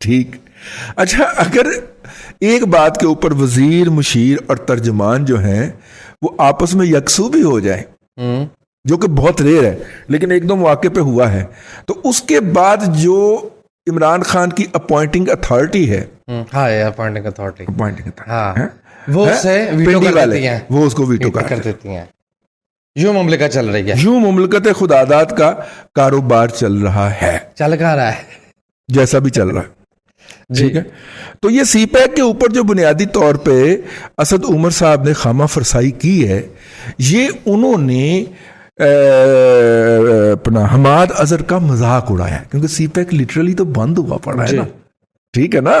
ٹھیک. اچھا اگر ایک بات کے اوپر وزیر مشیر اور ترجمان جو ہیں وہ آپس میں یکسو بھی ہو جائے جو کہ بہت ریئر ہے لیکن ایک دو مواقع پہ ہوا ہے, تو اس کے بعد جو عمران خان کی اپوائنٹنگ اتھارٹی ہے, اپوائنٹنگ اتھارٹی وہ اسے ویٹو کر دیتی ہیں, وہ اس کو ویٹو کر دیتی ہیں. یوں مملکت چل رہی ہے, یوں مملکت خداداد کا کاروبار چل رہا ہے, چل رہا ہے جیسا بھی چل رہا ہے. ٹھیک ہے. تو یہ سی پیک کے اوپر جو بنیادی طور پہ اسد عمر صاحب نے خامہ فرسائی کی ہے, یہ انہوں نے اپنا حماد اظہر کا مذاق اڑایا کیونکہ سی پیک لٹرلی تو بند ہوا پڑا ہے نا. ٹھیک ہے نا,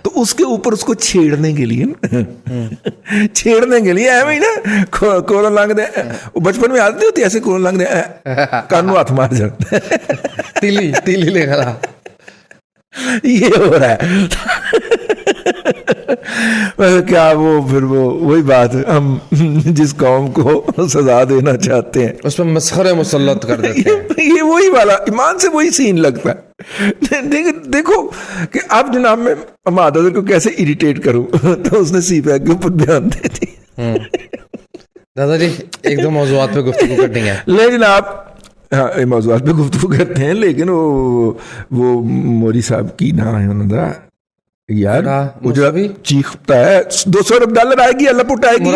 تو اس کے اوپر اس کو چھیڑنے کے لیے ایویں نا کولن لانگ دے, بچپن میں عادت نہیں ہوتی ایسے کولن لانگ دے کانو ہاتھ مار جاتا تیلی لے کر یہ ہو رہا ہے. کیا وہ پھر وہی بات ہم جس قوم کو سزا دینا چاہتے ہیں اس پہ مسخرے مسلط کر دیتے ہیں. یہ وہی والا ایمان سے وہی سین لگتا ہے. دیکھو کہ اب جناب میں حماد اظہر کو کیسے اریٹیٹ کروں, تو اس نے سی پیک کے اوپر بیان دے دی. دادا جی ایک دو موضوعات پہ گفتگو کرنی ہے. لے جناب, ہاں موضوعات پہ گفتگو کرتے ہیں لیکن وہ موری صاحب کی نہ ہے یار چیختا ہے. $200 ارب آئے گی, اللہ پٹ آئے گی.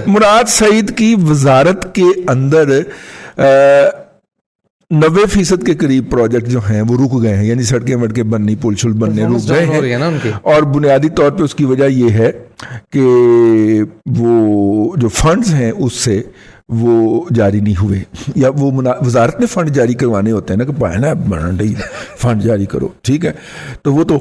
مراد سعید کی وزارت کے اندر 90% کے قریب پروجیکٹ جو ہیں وہ رک گئے ہیں, یعنی سڑکیں وڑکیں بننی, پل شل بننے رک گئے ہیں. اور بنیادی طور پہ اس کی وجہ یہ ہے کہ وہ جو فنڈز ہیں اس سے وہ جاری نہیں ہوئے, یا وہ وزارت نے فنڈ جاری کروانے ہوتے ہیں نا کہ پہنا فنڈ جاری کرو. ٹھیک ہے, تو وہ تو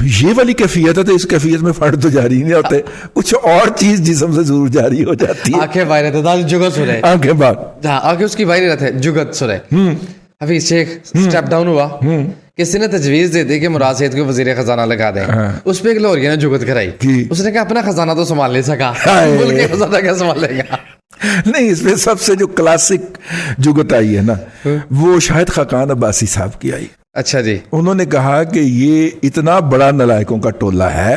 یہ والی کیفیت ہے, تو اس کیفیت میں فنڈ تو جاری نہیں ہوتے, کچھ اور چیز جسم سے ضرور جاری ہو جاتی ہے. آنکھیں باہر رہتے جگت سرے, آنکھیں باہر, آنکھیں اس کی باہر رہتے جگت سرے. حفیظ شیخ سٹیپ ڈاؤن ہوا, کسی نے تجویز دے دی کہ مراد سعید کو وزیر خزانہ لگا دیں. اس پہ ایک لوریہ نے جگت کرائی, اس نے کہا اپنا خزانہ تو سنبھال نہیں سکا, ملک کے خزانہ کیا سنبھالے گا. نہیں, اس میں سب سے جو کلاسک جگت آئی ہے نا وہ شاہد خاقان عباسی صاحب کی آئی. اچھا جی, انہوں نے کہا کہ یہ اتنا بڑا نلائکوں کا ٹولہ ہے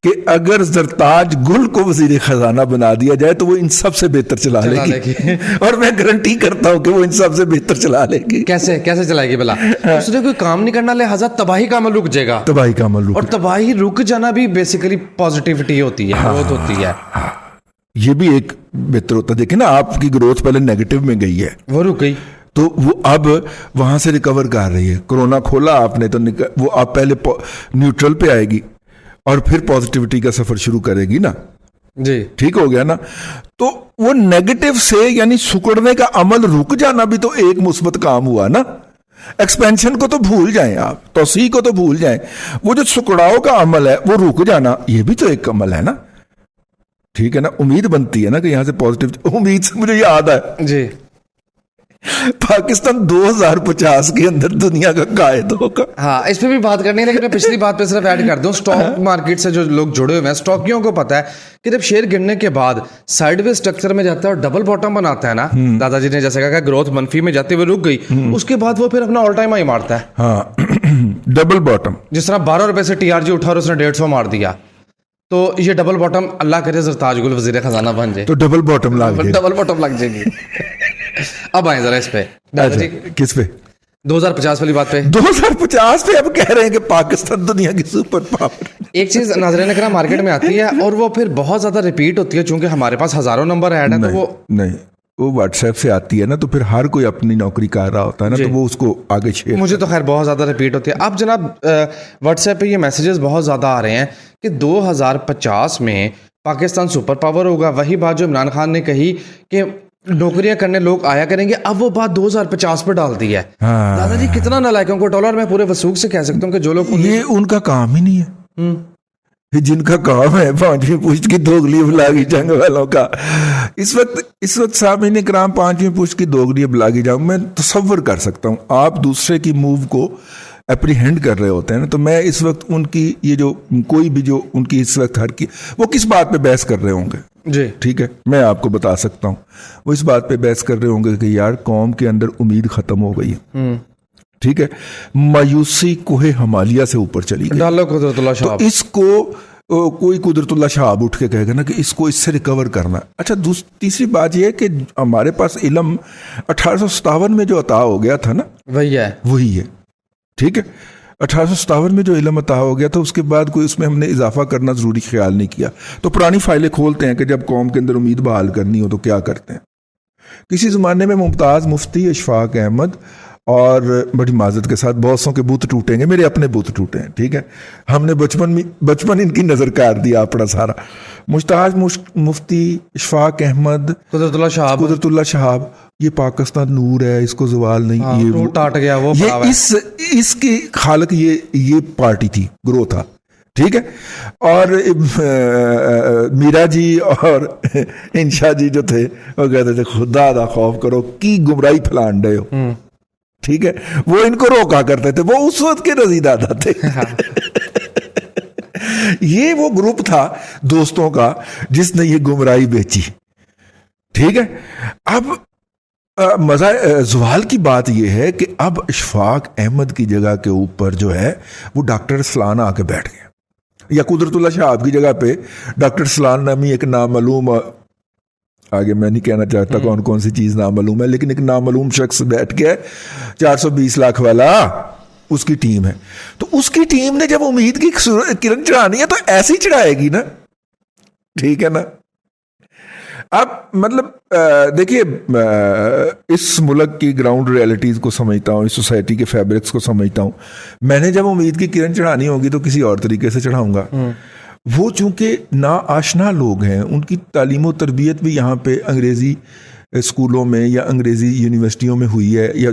کہ اگر زرتاج گل کو وزیر خزانہ بنا دیا جائے تو وہ ان سب سے بہتر چلا لے گی, اور میں گارنٹی کرتا ہوں کہ وہ ان سب سے بہتر چلا لے گی. کیسے چلائے گی بلا؟ اس نے کوئی کام نہیں کرنا, لہٰذا تباہی کا عمل رک جائے گا. تباہی کا عمل رک, اور تباہی رک جانا بھی بیسیکلی پازیٹیوٹی ہوتی ہے, گروتھ ہوتی ہے. یہ بھی ایک بہتر ہوتا ہے. دیکھیں نا, آپ کی گروتھ پہلے نیگیٹو میں گئی ہے, وہ رک گئی, تو وہ اب وہاں سے ریکور کر رہی ہے. کرونا کھولا آپ نے تو وہ اب پہلے نیوٹرل پہ آئے گی اور پھر پازیٹیوٹی کا سفر شروع کرے گی نا. جی ٹھیک ہو گیا نا. تو وہ نیگیٹو سے یعنی سکڑنے کا عمل رک جانا بھی تو ایک مثبت کام ہوا نا. ایکسپینشن کو تو بھول جائیں آپ, توسیع کو تو بھول جائیں, وہ جو سکڑاؤ کا عمل ہے وہ رک جانا, یہ بھی تو ایک عمل ہے نا. ٹھیک ہے نا, امید بنتی ہے نا کہ یہاں سے پازیٹیو. امید سے مجھے یاد ہے جی, پاکستان 2050 کے اندر دنیا کا قائد ہوگا. ہاں, اس پہ بھی بات کرنی ہے, لیکن میں پچھلی بات پہ صرف ایڈ کر دوں. اسٹاک مارکیٹ سے جو لوگ جڑے ہوئے ہیں, اسٹاکیوں کو پتا ہے کہ جب شیئر گرنے کے بعد سائیڈ وے اسٹرکچر میں جاتا ہے اور ڈبل باٹم بناتا ہے نا, دادا جی نے جیسے کہا کہ گروتھ منفی میں جاتے ہوئے رک گئی, اس کے بعد وہ پھر اپنا آل ٹائم ہائی مارتا ہے. ہاں, ڈبل باٹم. جس طرح 12 روپے سے TRG اٹھا اور اس نے 150 مار دیا, تو یہ ڈبل باٹم اللہ کرے زرتاج گل وزیر خزانہ بن جائے تو ڈبل باٹم لگ جائے گی. اب آئیں ذرا اس پہ, کس پہ؟ 2050 والی بات پہ. 2050 پہ اب کہہ رہے ہیں کہ پاکستان دنیا کی سپر پاور. ایک چیز ناظرین کرام مارکیٹ میں آتی ہے اور وہ پھر بہت زیادہ ریپیٹ ہوتی ہے, چونکہ ہمارے پاس ہزاروں نمبر ایڈ ہیں. تو وہ نہیں, وہ واٹس ایپ سے آتی ہے نا, تو پھر ہر کوئی اپنی نوکری کر رہا ہوتا ہے نا, تو وہ اس کو آگے شیئر. مجھے تو خیر بہت زیادہ ریپیٹ ہوتی ہے. اب جناب واٹس ایپ پہ یہ میسیجز بہت زیادہ آ رہے ہیں کہ 2050 میں پاکستان سپر پاور ہوگا. وہی بات جو عمران خان نے کہی کہ نوکریاں کرنے لوگ آیا کریں گے, اب وہ بات 2050 پہ ڈال دی ہے. دادا جی کتنا نالائکوں کو ٹولا, اور میں پورے وثوق سے کہہ سکتا ہوں کہ جو لوگ یہ ان کا کام ہی نہیں ہے, جن کا کام ہے 5ویں پشت کی دوگلی بلاگی جنگ والوں کا. اس وقت سامعین کرام 5ویں پشت کی دوگلی بلاگی جنگ میں تصور کر سکتا ہوں. آپ دوسرے کی موو کو اپریہینڈ کر رہے ہوتے ہیں نا, تو میں اس وقت ان کی یہ جو کوئی بھی جو ان کی اس وقت وہ کس بات پہ بحث کر رہے ہوں گے. جی ٹھیک ہے, میں آپ کو بتا سکتا ہوں. وہ اس بات پہ بحث کر رہے ہوں گے کہ یار قوم کے اندر امید ختم ہو گئی ہے. ٹھیک ہے, مایوسی کوہ ہمالیہ سے اوپر چلی گئی. ڈالو قدرت اللہ تو شہاب. اس کو کوئی قدرت اللہ شہاب اٹھ کے کہے گا نا کہ اس کو اس سے ریکور کرنا. اچھا تیسری بات یہ ہے کہ ہمارے پاس علم 1857 میں جو عطا ہو گیا تھا نا, وہی ہے. ٹھیک ہے, 1857 میں جو علم عطا ہو گیا تھا, اس کے بعد کوئی اس میں ہم نے اضافہ کرنا ضروری خیال نہیں کیا. تو پرانی فائلیں کھولتے ہیں کہ جب قوم کے اندر امید بحال کرنی ہو تو کیا کرتے ہیں. کسی زمانے میں ممتاز مفتی اشفاق احمد, اور بڑی معذرت کے ساتھ بہت سو کے بت ٹوٹیں گے, میرے اپنے بت ٹوٹے ہیں, ٹھیک ہے, ہم نے بچپن ان کی نظر کار دیا اپنا سارا. مشتاق مفتی اشفاق احمد, قدرت اللہ شہاب, یہ پاکستان نور ہے, اس کو زوال نہیں, یہ ٹاٹ گیا, وہ یہ اس کی خالق یہ پارٹی تھی, گروہ تھا. ٹھیک ہے, اور میرا جی اور انشا جی جو تھے وہ کہتے تھے خدا دا خوف کرو کی گمراہی پھیلان ڈے ہو. ٹھیک ہے, وہ ان کو روکا کرتے تھے, وہ اس وقت کے رضی دادا تھے. یہ وہ گروپ تھا دوستوں کا جس نے یہ گمراہی بیچی. ٹھیک ہے, اب مزہ زوال کی بات یہ ہے کہ اب اشفاق احمد کی جگہ کے اوپر جو ہے وہ ڈاکٹر سلان آ کے بیٹھ گئے, یا قدرت اللہ شہاب کی جگہ پہ ڈاکٹر سلان نامی ایک نامعلوم, آگے میں نہیں کہنا چاہتا کون کون سی چیز نامعلوم ہے, لیکن ایک نامعلوم شخص بیٹھ کے 420 لاکھ والا اس کی ٹیم ہے. تو اس کی ٹیم نے جب امید کی کرن چڑھانی ہے تو ایسی چڑھائے گی نا. ٹھیک ہے نا. اب مطلب دیکھیے, اس ملک کی گراؤنڈ ریالٹیز کو سمجھتا ہوں, اس سوسائٹی کے فیبرکس کو سمجھتا ہوں. میں نے جب امید کی کرن چڑھانی ہوگی تو کسی اور طریقے سے چڑھاؤں گا. وہ چونکہ نا آشنا لوگ ہیں, ان کی تعلیم و تربیت بھی یہاں پہ انگریزی اسکولوں میں یا انگریزی یونیورسٹیوں میں ہوئی ہے, یا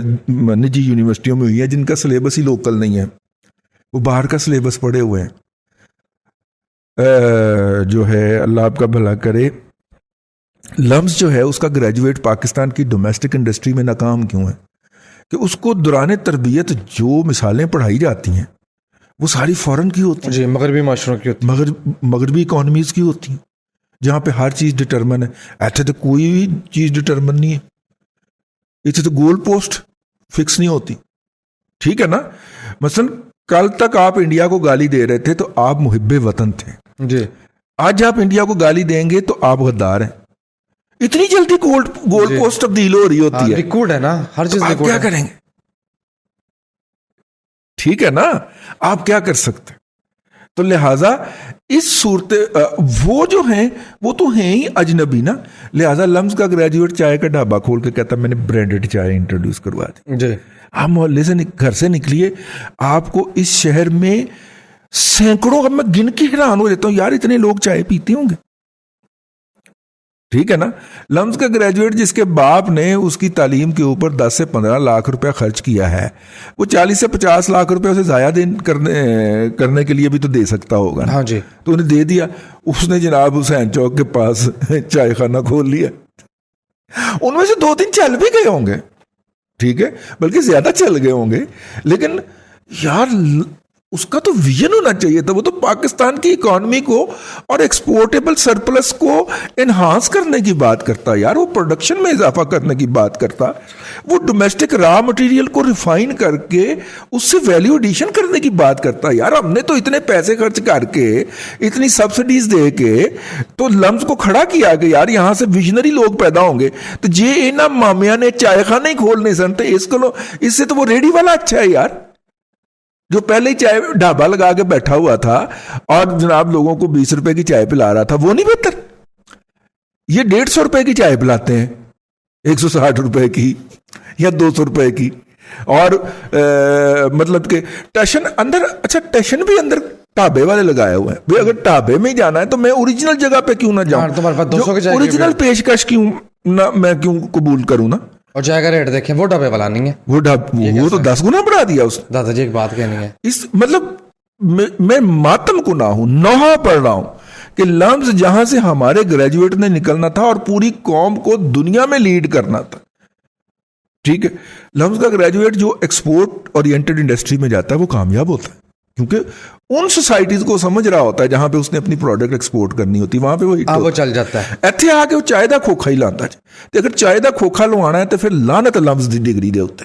نجی یونیورسٹیوں میں ہوئی ہے جن کا سلیبس ہی لوکل نہیں ہے, وہ باہر کا سلیبس پڑھے ہوئے ہیں. جو ہے اللہ آپ کا بھلا کرے, لمز جو ہے اس کا گریجویٹ پاکستان کی ڈومیسٹک انڈسٹری میں ناکام کیوں ہے؟ کہ اس کو دوران تربیت جو مثالیں پڑھائی جاتی ہیں وہ ساری فورن کی ہوتی ہیں, جی, مغربی معاشروں کی ہوتی ہیں, مغربی اکانومیز کی ہوتی ہیں, جہاں پہ ہر چیز ڈٹرمن ہے. ایسے تو کوئی بھی چیز ڈٹرمن نہیں ہے, ایسے تو گول پوسٹ فکس نہیں ہوتی. ٹھیک ہے نا. مثلا کل تک آپ انڈیا کو گالی دے رہے تھے تو آپ محب وطن تھے, جی, آج آپ انڈیا کو گالی دیں گے تو آپ غدار ہیں. اتنی جلدی گول پوسٹ تبدیل ہو رہی ہوتی ہے, ریکارڈ ہے نا, ہر چیز آپ کیا کریں گے؟ ٹھیک ہے نا, آپ کیا کر سکتے؟ تو لہٰذا اس صورت وہ جو ہیں وہ تو ہیں ہی اجنبی نا. لہٰذا لمز کا گریجویٹ چائے کا ڈھابا کھول کے کہتا میں نے برانڈڈ چائے انٹروڈیوس کروا دی. جی, آپ محلے سے گھر سے نکلیے, آپ کو اس شہر میں سینکڑوں, میں گن کے حیران ہو جاتا ہوں یار اتنے لوگ چائے پیتے ہوں گے. ٹھیک ہے نا. لمز کا گریجویٹ جس کے باپ نے اس کی تعلیم کے اوپر 10 سے 15 لاکھ روپے خرچ کیا ہے, وہ 40 سے 50 لاکھ روپے اسے ضائع کرنے کے لیے بھی تو دے سکتا ہوگا. ہاں جی, تو انہیں دے دیا. اس نے جناب حسین چوک کے پاس چائے خانہ کھول لیا. ان میں سے 2-3 چل بھی گئے ہوں گے, ٹھیک ہے, بلکہ زیادہ چل گئے ہوں گے, لیکن یار اس کا تو ویژن ہونا چاہیے تھا. وہ تو پاکستان کی اکانومی کو اور ایکسپورٹیبل سرپلس کو انہانس کرنے کی بات کرتا یار, وہ پروڈکشن میں اضافہ کرنے کی بات کرتا, وہ ڈومیسٹک را مٹیریل کو ریفائن کر کے اس سے ویلیو ایڈیشن کرنے کی بات کرتا یار. ہم نے تو اتنے پیسے خرچ کر کے اتنی سبسڈیز دے کے تو لمز کو کھڑا کیا کہ یار یہاں سے ویژنری لوگ پیدا ہوں گے. تو جے انہاں مامیاں نے چائے خانے ہی کھولنے سن تو اس سے تو وہ ریڈی والا اچھا ہے یار, جو پہلے ہی چائے ڈھابا لگا کے بیٹھا ہوا تھا اور جناب لوگوں کو 20 روپے کی چائے پلا رہا تھا. وہ نہیں بہتر؟ یہ 150 روپے کی چائے پلاتے ہیں, 160 روپے کی یا 200 روپے کی, اور مطلب کہ ٹیشن اندر, اچھا ٹیشن بھی اندر ڈھابے والے لگائے ہوئے ہیں. اگر ڈھابے میں ہی جانا ہے تو میں اوریجنل جگہ پہ کیوں نہ جاؤں, اوریجنل پیشکش کیوں نہ میں کیوں قبول کروں نا. اور چائے کا ریٹ دیکھیں, وہ ڈھابے والا نہیں ہے, وہ تو 10 گنا بڑھا دیا اس نے. دادا جی ایک بات کہنی ہے, اس مطلب میں ماتم کو نہ ہوں, نوحہ پڑھ رہا ہوں کہ لمز جہاں سے ہمارے گریجویٹ نے نکلنا تھا اور پوری قوم کو دنیا میں لیڈ کرنا تھا. ٹھیک ہے, لمز کا گریجویٹ جو ایکسپورٹ اورینٹڈ انڈسٹری میں جاتا ہے وہ کامیاب ہوتا ہے, کیونکہ ان سوسائٹیز کو سمجھ رہا ہوتا ہے جہاں پہ اس نے اپنی پروڈکٹ ایکسپورٹ کرنی ہوتی, وہاں پہ وہ چل جاتا ہے. ایتھے آ کے وہ چائے دا کھوکھا ہی لاتا ہے. اگر چائے دا کھوکھا لوانا ہے تو پھر لعنت لمز دی ڈگری دے ہوتے,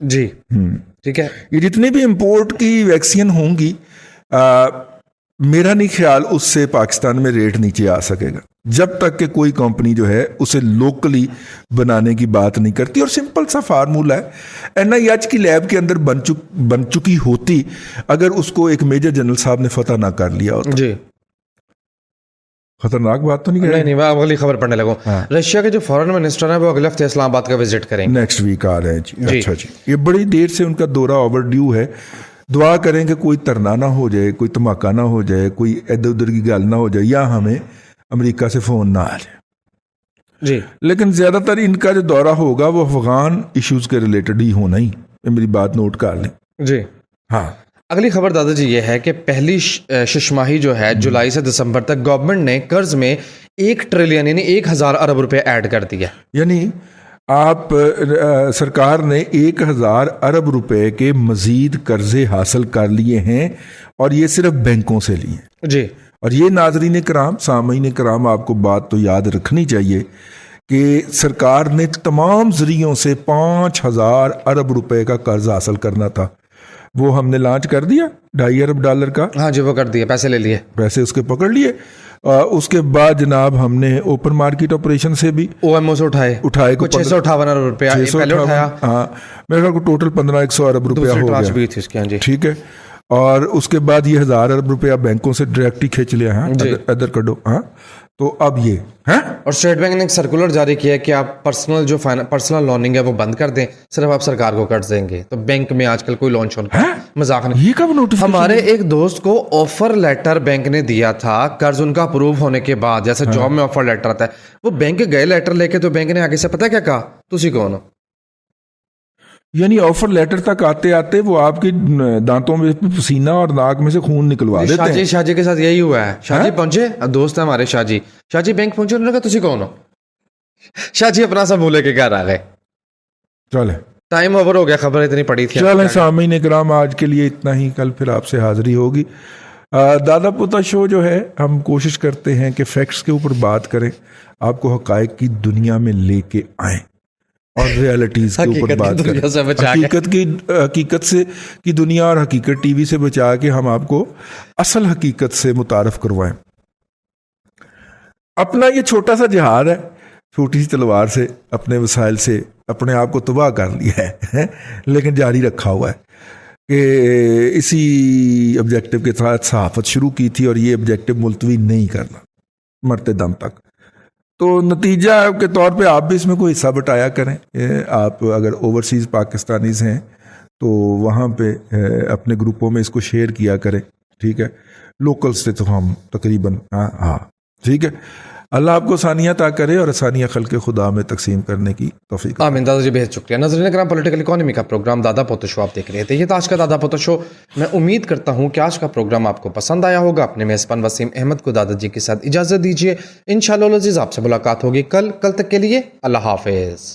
جی ٹھیک ہے. یہ جتنی بھی امپورٹ کی ویکسین ہوں گی میرا نہیں خیال اس سے پاکستان میں ریٹ نیچے آ سکے گا جب تک کہ کوئی کمپنی جو ہے اسے لوکلی بنانے کی بات نہیں کرتی. اور سمپل سا فارمولہ ہے NIH کی لیب کے اندر بن چکی ہوتی اگر اس کو ایک میجر جنرل صاحب نے فتح نہ کر لیا ہوتا. جی خطرناک بات تو نہیں. نہیں میں اگلی خبر پڑھنے لگوں. رشیا کے جو فارن منسٹر ہیں وہ اگلے ہفتے اسلام آباد کا وزٹ کریں گے. نیکسٹ ویک آ رہے ہیں جی. اچھا جی. یہ بڑی دیر سے ان کا دورہ اوور ڈیو ہے. دعا کریں کہ کوئی ترنا نہ ہو جائے, کوئی دھماکہ نہ ہو جائے, کوئی ادھر ادھر کی گل نہ ہو جائے, یا ہمیں امریکہ سے فون نہ آ جائے. جی لیکن زیادہ تر ان کا جو دورہ ہوگا وہ افغان ایشوز کے ریلیٹڈ ہی ہونا ہی. میری بات نوٹ کر لیں. جی ہاں. اگلی خبر دادا جی یہ ہے کہ پہلی ششماہی جو ہے جولائی سے دسمبر تک گورنمنٹ نے قرض میں 1 ٹریلین یعنی 1000 ارب روپے ایڈ کر دیا. یعنی آپ سرکار نے 1000 ارب روپے کے مزید قرضے حاصل کر لیے ہیں اور یہ صرف بینکوں سے لیے. جی. اور یہ ناظرین کرام, سامعین کرام, آپ کو بات تو یاد رکھنی چاہیے کہ سرکار نے تمام ذریعوں سے 5000 ارب روپے کا قرض حاصل کرنا تھا. وہ ہم نے لانچ کر دیا $2.5 ارب کا. ہاں جی وہ کر دیا, پیسے لے لیے, پیسے اس کے پکڑ لیے. اس کے بعد جناب ہم نے اوپن مارکیٹ آپریشن سے بھی OMO سے اٹھائے کو 658 ارب روپیہ پہلے اٹھایا. ہاں میرے خیال کو ٹوٹل 1500 ارب روپیہ ہو گیا. بھی تھی اس کے. جی ٹھیک ہے. اور اس کے بعد یہ 1000 ارب روپیہ بینکوں سے ڈائریکٹ ہی کھینچ لیا. ہاں ادھر کڈو. ہاں تو اب یہ ہاں. اور اسٹیٹ بینک نے ایک سرکولر جاری کیا ہے کہ آپ پرسنل لوننگ ہے وہ بند کر دیں, صرف آپ سرکار کو قرض دیں گے. تو بینک میں آج کل کوئی لون شون مذاق نہیں. یہ کب نوٹس؟ ہمارے ایک دوست کو آفر لیٹر بینک نے دیا تھا قرض ان کا اپروو ہونے کے بعد, جیسے جاب میں آفر لیٹر آتا ہے, وہ بینک گئے لیٹر لے کے, تو بینک نے آگے سے پتا کیا کہا, تسی کون ہو. یعنی آفر لیٹر تک آتے آتے وہ آپ کی دانتوں میں پسینہ اور ناک میں سے خون نکلوا دیتے ہیں. شاہ جی کے ساتھ یہی ہوا ہے. شاہ جی پہنچے, دوست ہے ہمارے شاہ جی بینک پہنچے, انہوں نے کہا تسی کون ہو. شاہ جی اپنا سا منہ لے کے گھر آ گئے. چلے ٹائم اوور ہو گیا, خبر اتنی پڑی تھی. چلیں سامعین کرام, آج کے لیے اتنا ہی. کل پھر آپ سے حاضری ہوگی. دادا پوتا شو جو ہے, ہم کوشش کرتے ہیں کہ فیکٹس کے اوپر بات کریں, آپ کو حقائق کی دنیا میں لے کے آئیں اور ریالٹیز کے اوپر بات کریں. حقیقت سے کی دنیا اور حقیقت ٹی وی سے بچا کے ہم آپ کو اصل حقیقت سے متعارف کروائیں. اپنا یہ چھوٹا سا جہاد ہے, چھوٹی سی تلوار سے اپنے وسائل سے اپنے آپ کو تباہ کر لیا ہے, لیکن جاری رکھا ہوا ہے کہ اسی آبجیکٹو کے ساتھ صحافت شروع کی تھی, اور یہ آبجیکٹو ملتوی نہیں کرنا مرتے دم تک. تو نتیجہ کے طور پہ آپ بھی اس میں کوئی حصہ بٹایا کریں. آپ اگر اوورسیز پاکستانیز ہیں تو وہاں پہ اپنے گروپوں میں اس کو شیئر کیا کریں. ٹھیک ہے, لوکل سے تو ہم تقریباً ہاں ٹھیک ہے. اللہ آپ کو آسانیاں عطا کرے اور آسانیاں خلق خدا میں تقسیم کرنے کی توفیق. آمین. دادا جی بہت شکریہ. ناظرین کرام, پولیٹیکل اکانومی کا پروگرام دادا پوتا شو آپ دیکھ رہے تھے. یہ تھا آج کا دادا پوتا شو. میں امید کرتا ہوں کہ آج کا پروگرام آپ کو پسند آیا ہوگا. اپنے میزبان وسیم احمد کو دادا جی کے ساتھ اجازت دیجیے. انشاءاللہ العزیز آپ سے ملاقات ہوگی کل تک کے لیے اللہ حافظ.